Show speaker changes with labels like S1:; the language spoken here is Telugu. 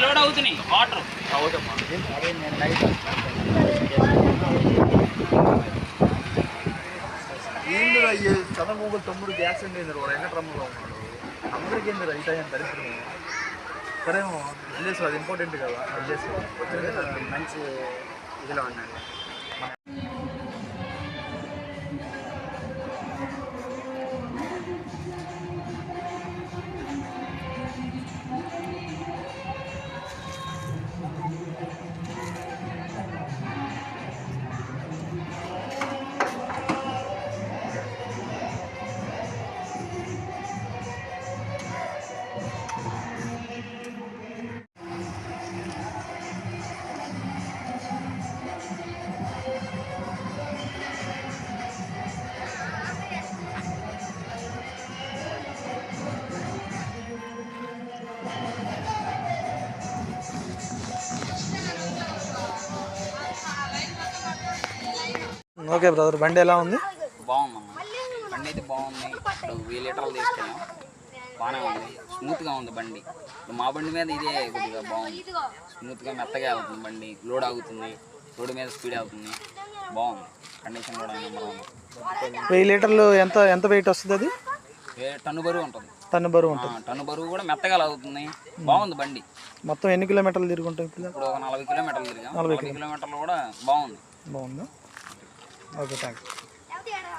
S1: లోడ్ అవుతున్నాయి వాటర్
S2: ఏంటి అయ్యే చంద్రబాబు తమ్ముడు యాక్సిడెంట్ అయింది వెంకటరమ్మలో ఉన్నాడు అందరికీ ఏంది రైట్ అయ్యాను దరిద్రము సరేమో వెళ్ళేసి అది ఇంపార్టెంట్ కదా వెళ్ళేసి
S3: మంచి ఇదిలో ఉన్నాడు.
S2: ఓకే బ్రదర్, బండి ఎలా ఉంది?
S1: బాగుందన్న, బండి అయితే బాగుంది. ఇప్పుడు 1000 లీటర్లు తీసుకెళ్ళాం, బాగానే ఉంది, స్మూత్గా ఉంది బండి. ఇప్పుడు మా బండి మీద ఇదే కొద్దిగా బాగుంది, స్మూత్గా మెత్తగా అవుతుంది బండి, లోడ్ ఆగుతుంది, రోడ్డు మీద స్పీడ్ అవుతుంది, బాగుంది. కండిషన్ కూడా నెంబర్ 1.
S2: 1000 లీటర్లు ఎంత ఎంత వెయిట్ వస్తుంది? అది
S1: టన్ను బరువు ఉంటుంది.
S2: టన్ను బరువు ఉంటుంది.
S1: టన్ను బరువు కూడా మెత్తగా అవుతుంది, బాగుంది బండి.
S2: మొత్తం ఎన్ని కిలోమీటర్లు తిరుగుంటాయి?
S1: ఇప్పుడు ఒక 40 కిలోమీటర్లు తిరిగాం. 40 కిలోమీటర్లు కూడా బాగుంది.
S2: బాగుందా? Okay, thank you.